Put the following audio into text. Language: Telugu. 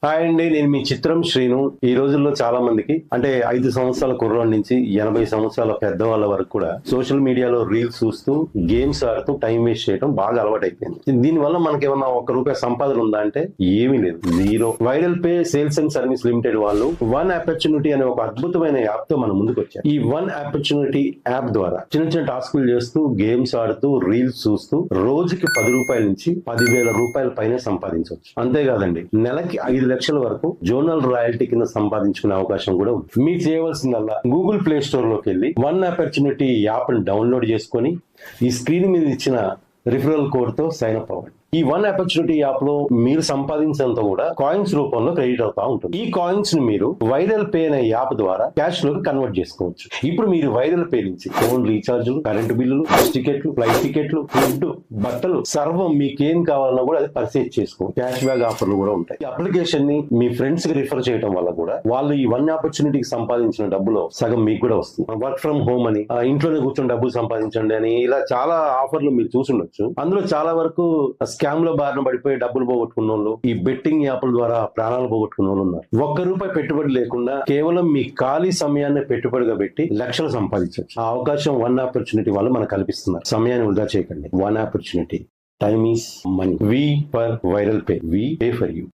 హాయ్ అండి, నేను మీ చిత్రం శ్రీను. ఈ రోజుల్లో చాలా మందికి అంటే 5 సంవత్సరాల కుర్రోళ్ళ నుంచి 80 సంవత్సరాల పెద్దవాళ్ళ వరకు కూడా సోషల్ మీడియాలో రీల్స్ చూస్తూ గేమ్స్ ఆడుతూ టైం వేస్ట్ చేయడం బాగా అలవాటైపోయింది. దీనివల్ల మనకి ఏమన్నా ₹1 సంపాదన ఉందా అంటే ఏమీ లేదు, zero. Viral pay sales and service limited వాళ్ళు వన్ ఆపర్చునిటీ అనే ఒక అద్భుతమైన యాప్ తో మన ముందుకు వచ్చారు. ఈ వన్ ఆపర్చునిటీ యాప్ ద్వారా చిన్న చిన్న టాస్కులు చేస్తూ గేమ్స్ ఆడుతూ రీల్స్ చూస్తూ రోజుకి ₹10 నుంచి ₹10,000 పైన సంపాదించవచ్చు. అంతేకాదండి, నెలకి 5 లక్షల వరకు జోనల్ రాయల్టీ కింద సంపాదించుకునే అవకాశం కూడా ఉంది. మీరు చేయవలసిందల్లా గూగుల్ ప్లే స్టోర్ లోకి వెళ్ళి వన్ ఆపర్చునిటీ యాప్ ని డౌన్లోడ్ చేసుకొని ఈ స్క్రీన్ మీద ఇచ్చిన రిఫరల్ కోడ్ తో సైన్ అప్ అవ్వండి. ఈ వన్ ఆపర్చునిటీ యాప్ లో మీరు సంపాదించినంత కూడా కాయిన్స్ రూపంలో క్రెడిట్ అవుతా ఉంటుంది. ఈ కాయిన్స్ ని మీరు వైరల్ పే అనే యాప్ ద్వారా క్యాష్ లోకి కన్వర్ట్ చేసుకోవచ్చు. ఇప్పుడు మీరు వైరల్ పే నుంచి ఫోన్ రీఛార్జ్లు, కరెంటు బిల్లులు, బస్ టికెట్లు, ఫ్లైట్ టికెట్లు, ఫుడ్, బట్టలు సర్వం మీకేం కావాలన్నా కూడా అది పర్చేజ్ చేసుకోవచ్చు. క్యాష్ బ్యాక్ ఆఫర్లు కూడా ఉంటాయి. ఈ అప్లికేషన్ ని మీ ఫ్రెండ్స్ కి రిఫర్ చేయడం వల్ల కూడా వాళ్ళు ఈ వన్ ఆపర్చునిటీకి సంపాదించిన డబ్బులో సగం మీకు కూడా వస్తుంది. వర్క్ ఫ్రమ్ హోమ్ అని, ఇంట్లోనే కూర్చొని డబ్బులు సంపాదించండి అని, ఇలా చాలా ఆఫర్లు మీరు చూసుండొచ్చు. అందులో చాలా వరకు స్కామ్ లో బారిన పడిపోయి డబ్బులు పోగొట్టుకున్న వాళ్ళు, ఈ బెట్టింగ్ యాప్ల ద్వారా ప్రాణాలు పోగొట్టుకున్న వాళ్ళు ఉన్నారు. ₹1 పెట్టుబడి లేకుండా కేవలం మీ ఖాళీ సమయాన్ని పెట్టుబడిగా పెట్టి లక్షలు సంపాదించవచ్చు. ఆ అవకాశం వన్ ఆపర్చునిటీ వాళ్ళు మనకు కల్పిస్తున్నారు. సమయాన్ని వృధా చేయకండి. One opportunity. Time is money. We for viral pay. We pay for you.